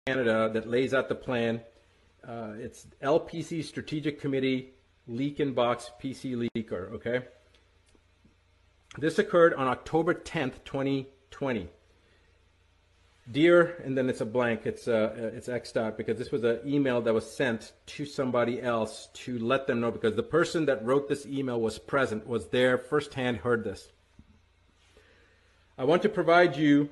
Canada that lays out the plan. It's LPC Strategic Committee Leak in Box PC Leaker, okay? This occurred on October 10th, 2020. Dear, and then it's a blank, it's X'd out because this was an email that was sent to somebody else to let them know, because the person that wrote this email was present, was there, firsthand heard this. I want to provide you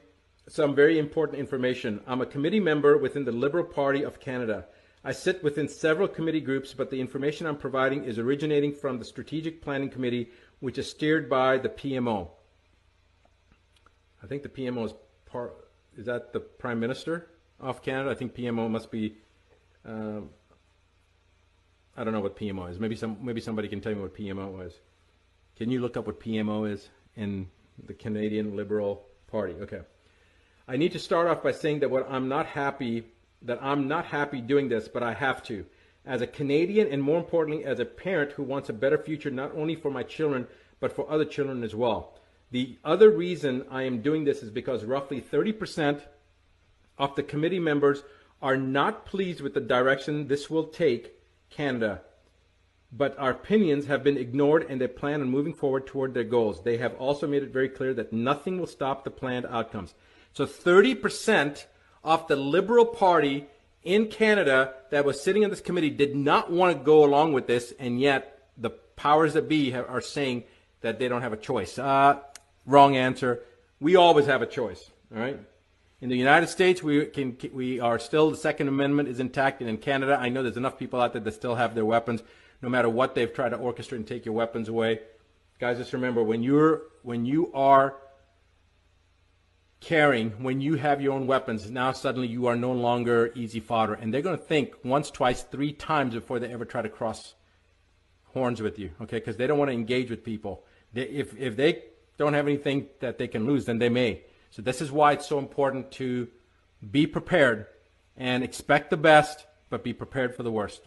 some very important information. I'm a committee member within the Liberal Party of Canada. I sit within several committee groups, but the information I'm providing is originating from the Strategic Planning Committee, which is steered by the PMO. I think the PMO is that the Prime Minister of Canada? I think PMO must be, I don't know what PMO is. Maybe somebody can tell me what PMO is. Can you look up what PMO is in the Canadian Liberal Party? Okay. I need to start off by saying that I'm not happy doing this, but I have to. As a Canadian, and more importantly, as a parent who wants a better future not only for my children, but for other children as well. The other reason I am doing this is because roughly 30% of the committee members are not pleased with the direction this will take Canada, but our opinions have been ignored and they plan on moving forward toward their goals. They have also made it very clear that nothing will stop the planned outcomes. So 30% of the Liberal Party in Canada that was sitting on this committee did not want to go along with this, and yet the powers that be are saying that they don't have a choice. Wrong answer. We always have a choice, all right? In the United States, we are still, the Second Amendment is intact, and in Canada, I know there's enough people out there that still have their weapons, no matter what they've tried to orchestrate and take your weapons away. Guys, just remember, when you are carrying, when you have your own weapons, now suddenly you are no longer easy fodder, and they're going to think once, twice, 3 times before they ever try to cross horns with you, okay? Because they don't want to engage with people. If they don't have anything that they can lose, then they may. So this is why it's so important to be prepared and expect the best, but be prepared for the worst.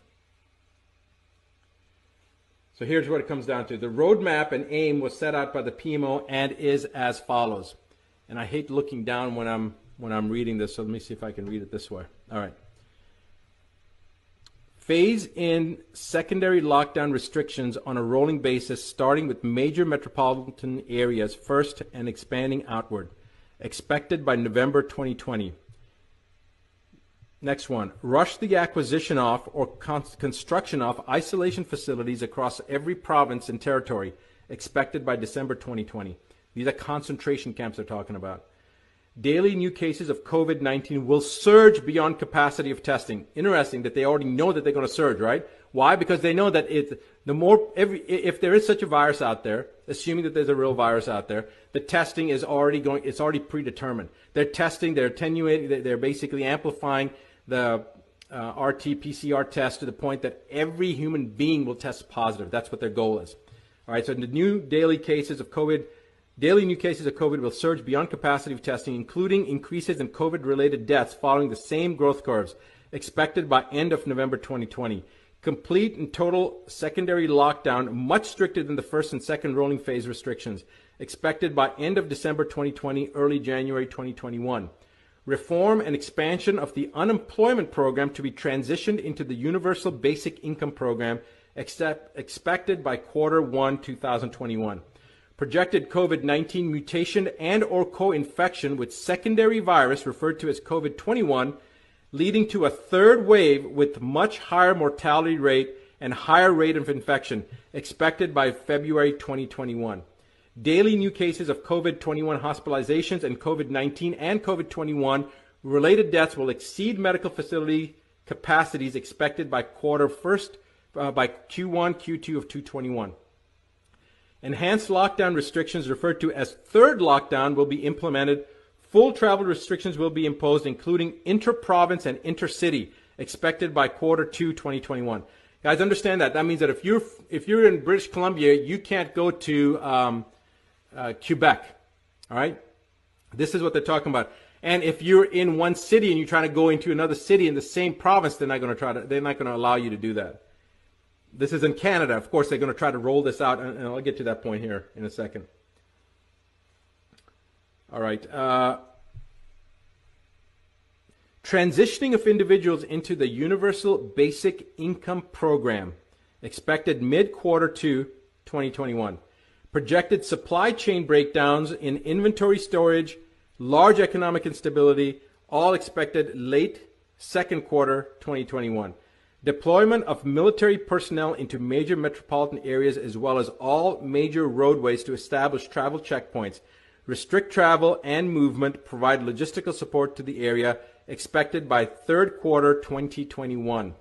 So here's what it comes down to. The roadmap and aim was set out by the PMO and is as follows. And I hate looking down when I'm reading this, so let me see if I can read it this way. All right. Phase in secondary lockdown restrictions on a rolling basis, starting with major metropolitan areas first and expanding outward. Expected by November 2020. Next one. Rush the acquisition of or construction of isolation facilities across every province and territory. Expected by December 2020. These are concentration camps they're talking about. Daily new cases of COVID-19 will surge beyond capacity of testing. Interesting that they already know that they're going to surge, right? Why? Because they know that if there is such a virus out there, assuming that there's a real virus out there, the testing is already it's already predetermined. They're testing, they're attenuating, they're basically amplifying the RT-PCR test to the point that every human being will test positive. That's what their goal is. All right, so the new daily new cases of COVID will surge beyond capacity of testing, including increases in COVID-related deaths following the same growth curves, expected by end of November 2020. Complete and total secondary lockdown, much stricter than the first and second rolling phase restrictions, expected by end of December 2020, early January 2021. Reform and expansion of the unemployment program to be transitioned into the Universal Basic Income Program, expected by Q1 2021. Projected COVID-19 mutation and or co-infection with secondary virus referred to as COVID-21, leading to a third wave with much higher mortality rate and higher rate of infection, expected by February 2021. Daily new cases of COVID-21 hospitalizations and COVID-19 and COVID-21 related deaths will exceed medical facility capacities expected by Q1, Q2 of 2021. Enhanced lockdown restrictions referred to as third lockdown will be implemented. Full travel restrictions will be imposed, including inter-province and intercity, expected by Q2 2021. Guys, understand that. That means that if you're in British Columbia, you can't go to Quebec. All right? This is what they're talking about. And if you're in one city and you're trying to go into another city in the same province, they're not going to allow you to do that. This is in Canada. Of course, they're going to try to roll this out, and I'll get to that point here in a second. All right. Transitioning of individuals into the Universal Basic Income Program, expected mid-quarter 2, 2021. Projected supply chain breakdowns in inventory storage, large economic instability, all expected late second quarter 2021. Deployment of military personnel into major metropolitan areas as well as all major roadways to establish travel checkpoints, restrict travel and movement, provide logistical support to the area, expected by third quarter 2021.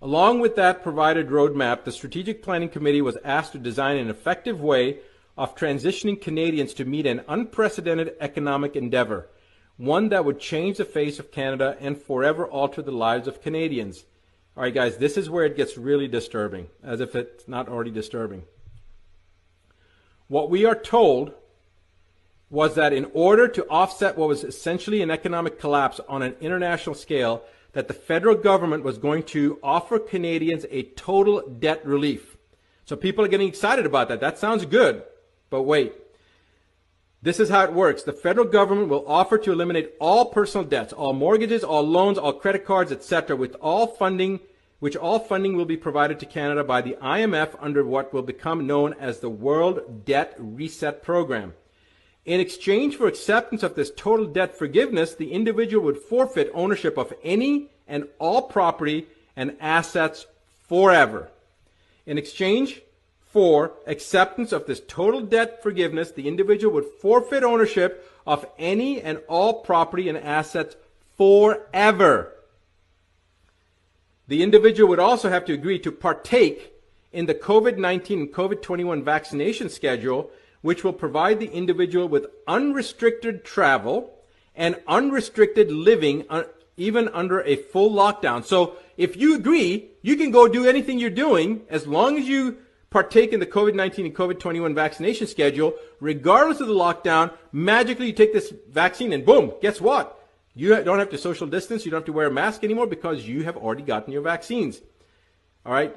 Along with that provided roadmap, the Strategic Planning Committee was asked to design an effective way of transitioning Canadians to meet an unprecedented economic endeavor, one that would change the face of Canada and forever alter the lives of Canadians. All right, guys, this is where it gets really disturbing, as if it's not already disturbing. What we are told was that in order to offset what was essentially an economic collapse on an international scale, that the federal government was going to offer Canadians a total debt relief. So people are getting excited about that. That sounds good, but wait. This is how it works. The federal government will offer to eliminate all personal debts, all mortgages, all loans, all credit cards, etc., which all funding will be provided to Canada by the IMF under what will become known as the World Debt Reset Program. In exchange for acceptance of this total debt forgiveness, the individual would forfeit ownership of any and all property and assets forever. In exchange for acceptance of this total debt forgiveness, the individual would forfeit ownership of any and all property and assets forever. The individual would also have to agree to partake in the COVID-19 and COVID-21 vaccination schedule, which will provide the individual with unrestricted travel and unrestricted living even under a full lockdown. So if you agree, you can go do anything you're doing as long as you partake in the COVID-19 and COVID-21 vaccination schedule, regardless of the lockdown. Magically you take this vaccine and boom, guess what? You don't have to social distance, you don't have to wear a mask anymore because you have already gotten your vaccines. All right?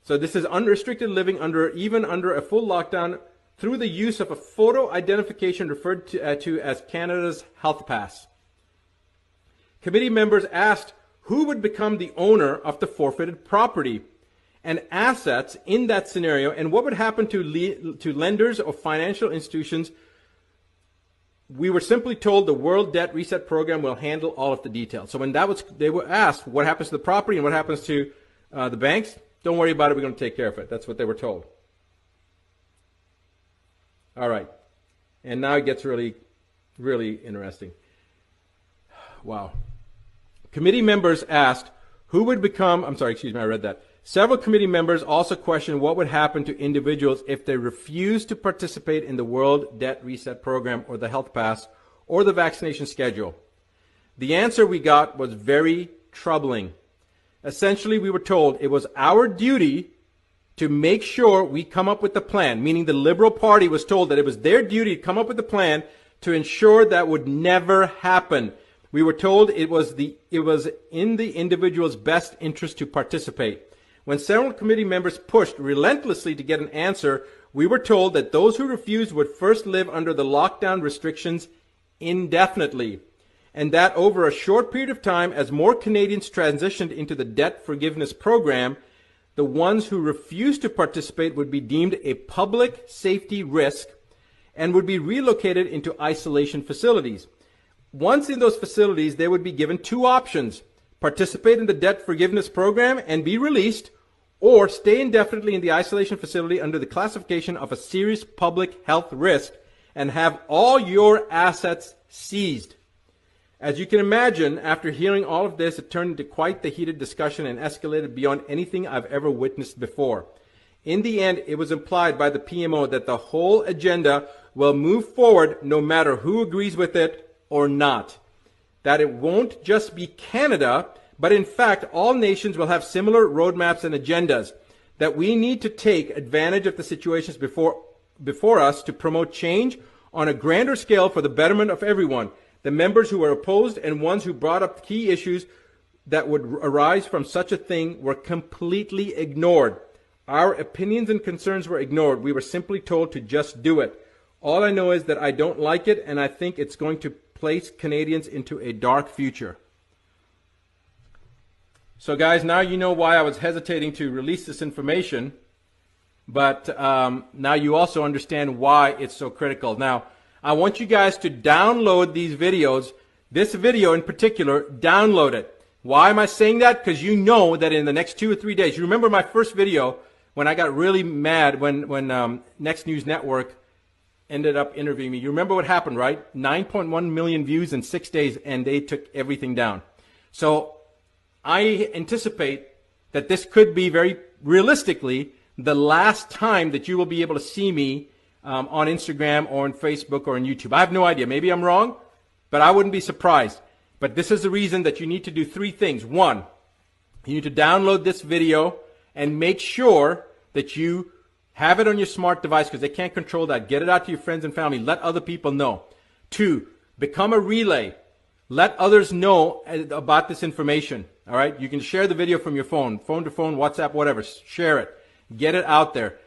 So this is unrestricted living even under a full lockdown, through the use of a photo identification referred to as Canada's Health Pass. Committee members asked who would become the owner of the forfeited property and assets in that scenario, and what would happen to lenders or financial institutions. We were simply told the World Debt Reset Program will handle all of the details. So when they were asked what happens to the property and what happens to the banks, don't worry about it, we're going to take care of it. That's what they were told. All right, and now it gets really, really interesting. Wow. Committee members asked who would become, I read that. Several committee members also questioned what would happen to individuals if they refused to participate in the World Debt Reset Program or the Health Pass or the vaccination schedule. The answer we got was very troubling. Essentially, we were told it was our duty to make sure we come up with the plan, meaning the Liberal Party was told that it was their duty to come up with a plan to ensure that would never happen. We were told it was in the individual's best interest to participate. When several committee members pushed relentlessly to get an answer, we were told that those who refused would first live under the lockdown restrictions indefinitely, and that over a short period of time, as more Canadians transitioned into the debt forgiveness program, the ones who refused to participate would be deemed a public safety risk and would be relocated into isolation facilities. Once in those facilities, they would be given two options: participate in the debt forgiveness program and be released, or stay indefinitely in the isolation facility under the classification of a serious public health risk and have all your assets seized. As you can imagine, after hearing all of this, it turned into quite the heated discussion and escalated beyond anything I've ever witnessed before. In the end, it was implied by the PMO that the whole agenda will move forward no matter who agrees with it or not. That it won't just be Canada, but in fact, all nations will have similar roadmaps and agendas. That we need to take advantage of the situations before us to promote change on a grander scale for the betterment of everyone. The members who were opposed and ones who brought up key issues that would arise from such a thing were completely ignored. Our opinions and concerns were ignored. We were simply told to just do it. All I know is that I don't like it, and I think it's going to place Canadians into a dark future. So guys, now you know why I was hesitating to release this information, but now you also understand why it's so critical. Now, I want you guys to download these videos, this video in particular, download it. Why am I saying that? Because you know that in the next 2 or 3 days, you remember my first video when I got really mad when Next News Network ended up interviewing me. You remember what happened, right? 9.1 million views in 6 days, and they took everything down. So I anticipate that this could be very realistically the last time that you will be able to see me on Instagram or on Facebook or on YouTube. I have no idea. Maybe I'm wrong, but I wouldn't be surprised. But this is the reason that you need to do 3 things. 1, you need to download this video and make sure that you have it on your smart device because they can't control that. Get it out to your friends and family. Let other people know. 2, become a relay. Let others know about this information. All right? You can share the video from your phone to phone, WhatsApp, whatever. Share it. Get it out there.